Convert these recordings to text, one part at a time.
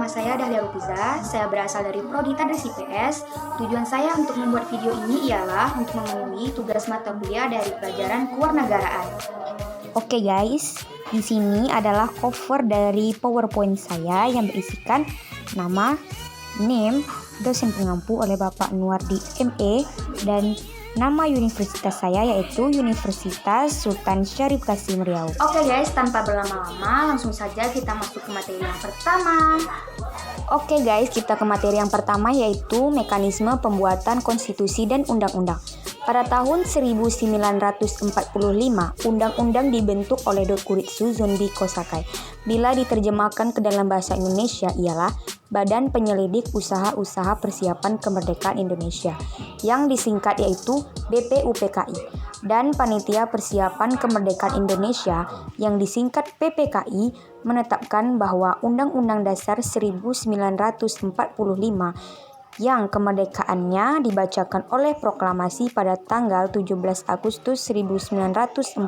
Nama saya Dahlia Rupiza, saya berasal dari Prodi Tadris IPS. Tujuan saya untuk membuat video ini ialah untuk memenuhi tugas mata kuliah dari pelajaran kewarganegaraan. Oke guys, di sini adalah cover dari PowerPoint saya yang berisikan nama, name, dosen pengampu oleh Bapak Nuardi ME, dan nama universitas saya yaitu Universitas Sultan Syarif Qasim Riau. Oke guys, tanpa berlama-lama langsung saja kita masuk ke materi yang pertama. Oke guys, kita ke materi yang pertama yaitu mekanisme pembuatan konstitusi dan undang-undang. Pada tahun 1945, undang-undang dibentuk oleh Dokuritsu Zonbi Kosakai. Bila diterjemahkan ke dalam bahasa Indonesia ialah Badan Penyelidik Usaha-Usaha Persiapan Kemerdekaan Indonesia, yang disingkat yaitu BPUPKI, dan Panitia Persiapan Kemerdekaan Indonesia, yang disingkat PPKI, menetapkan bahwa Undang-Undang Dasar 1945 yang kemerdekaannya dibacakan oleh proklamasi pada tanggal 17 Agustus 1945.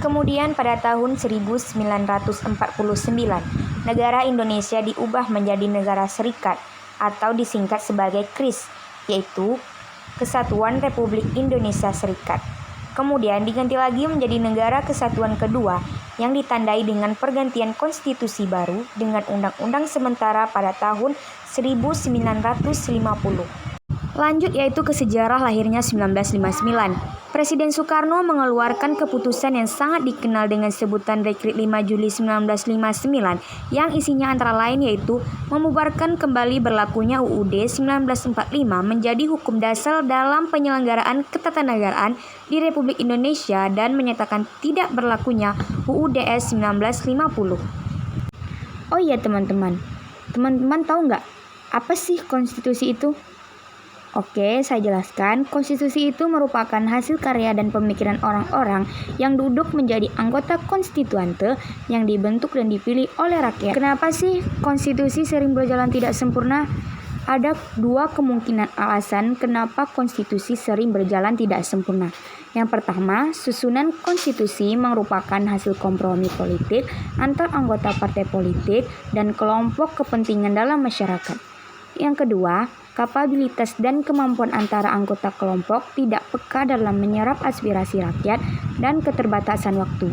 Kemudian pada tahun 1949, negara Indonesia diubah menjadi negara serikat atau disingkat sebagai KRIS, yaitu Kesatuan Republik Indonesia Serikat. Kemudian diganti lagi menjadi Negara Kesatuan Kedua yang ditandai dengan pergantian konstitusi baru dengan undang-undang sementara pada tahun 1950. Lanjut yaitu ke sejarah lahirnya 1959. Presiden Soekarno mengeluarkan keputusan yang sangat dikenal dengan sebutan Dekret 5 Juli 1959 yang isinya antara lain yaitu membubarkan kembali berlakunya UUD 1945 menjadi hukum dasar dalam penyelenggaraan ketatanegaraan di Republik Indonesia dan menyatakan tidak berlakunya UUDS 1950. Oh iya teman-teman tahu nggak apa sih konstitusi itu? Oke, saya jelaskan. Konstitusi itu merupakan hasil karya dan pemikiran orang-orang yang duduk menjadi anggota konstituante yang dibentuk dan dipilih oleh rakyat. Kenapa sih konstitusi sering berjalan tidak sempurna? Ada dua kemungkinan alasan kenapa konstitusi sering berjalan tidak sempurna. Yang pertama, susunan konstitusi merupakan hasil kompromi politik antar anggota partai politik dan kelompok kepentingan dalam masyarakat. Yang kedua, kapabilitas dan kemampuan antara anggota kelompok tidak peka dalam menyerap aspirasi rakyat dan keterbatasan waktu.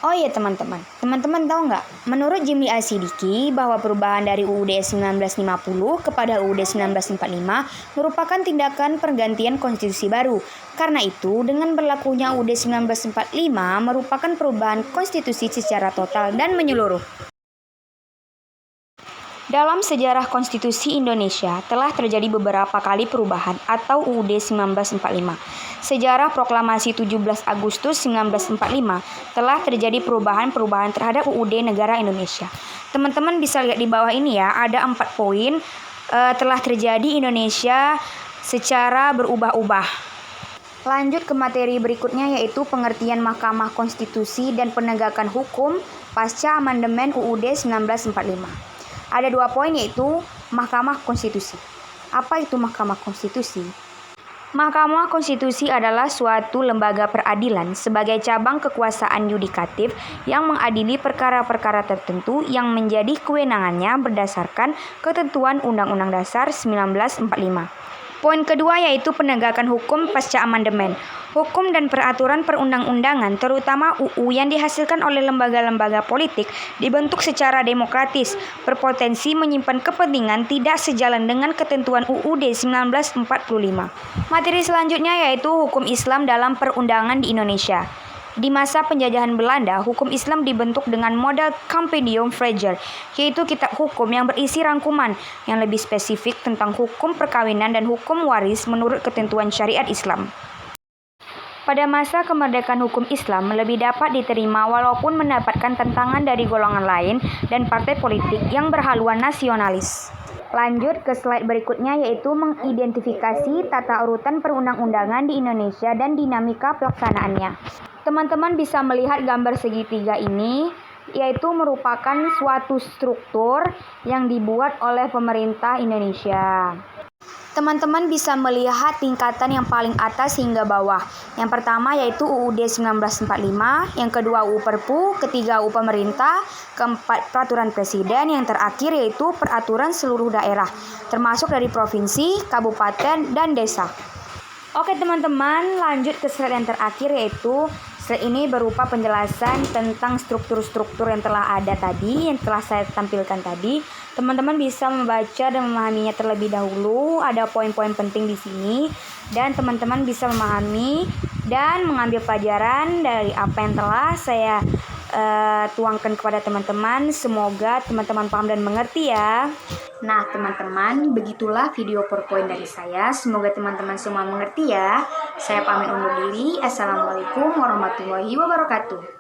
Oh iya teman-teman tahu nggak? Menurut Jimli Al-Sidiki bahwa perubahan dari UUD 1950 kepada UUD 1945 merupakan tindakan pergantian konstitusi baru. Karena itu, dengan berlakunya UUD 1945 merupakan perubahan konstitusi secara total dan menyeluruh. Dalam sejarah konstitusi Indonesia telah terjadi beberapa kali perubahan atau UUD 1945. Sejarah proklamasi 17 Agustus 1945 telah terjadi perubahan-perubahan terhadap UUD negara Indonesia. Teman-teman bisa lihat di bawah ini ya, ada 4 poin telah terjadi Indonesia secara berubah-ubah. Lanjut ke materi berikutnya yaitu pengertian Mahkamah Konstitusi dan penegakan hukum pasca amandemen UUD 1945. Ada 2 poin yaitu Mahkamah Konstitusi. Apa itu Mahkamah Konstitusi? Mahkamah Konstitusi adalah suatu lembaga peradilan sebagai cabang kekuasaan yudikatif yang mengadili perkara-perkara tertentu yang menjadi kewenangannya berdasarkan ketentuan Undang-Undang Dasar 1945. Poin kedua yaitu penegakan hukum pasca amandemen. Hukum dan peraturan perundang-undangan, terutama UU yang dihasilkan oleh lembaga-lembaga politik, dibentuk secara demokratis, berpotensi menyimpan kepentingan tidak sejalan dengan ketentuan UUD 1945. Materi selanjutnya yaitu hukum Islam dalam perundangan di Indonesia. Di masa penjajahan Belanda, hukum Islam dibentuk dengan model Compendium Fraser, yaitu kitab hukum yang berisi rangkuman yang lebih spesifik tentang hukum perkawinan dan hukum waris menurut ketentuan syariat Islam. Pada masa kemerdekaan hukum Islam lebih dapat diterima walaupun mendapatkan tantangan dari golongan lain dan partai politik yang berhaluan nasionalis. Lanjut ke slide berikutnya yaitu mengidentifikasi tata urutan perundang-undangan di Indonesia dan dinamika pelaksanaannya. Teman-teman bisa melihat gambar segitiga ini, yaitu merupakan suatu struktur yang dibuat oleh pemerintah Indonesia. teman-teman bisa melihat tingkatan yang paling atas hingga bawah. Yang pertama yaitu UUD 1945, yang kedua UU Perpu, ketiga UU Pemerintah, keempat Peraturan Presiden, yang terakhir yaitu Peraturan Seluruh Daerah, termasuk dari provinsi, kabupaten, dan desa. Oke teman-teman, lanjut ke slide yang terakhir yaitu slide ini berupa penjelasan tentang struktur-struktur yang telah ada tadi, yang telah saya tampilkan tadi. Teman-teman bisa membaca dan memahaminya terlebih dahulu. Ada poin-poin penting di sini dan teman-teman bisa memahami dan mengambil pelajaran dari apa yang telah saya tuangkan kepada teman-teman. Semoga teman-teman paham dan mengerti ya. Nah teman-teman, begitulah video PowerPoint dari saya. Semoga teman-teman semua mengerti ya. Saya pamit undur diri. Assalamualaikum warahmatullahi wabarakatuh.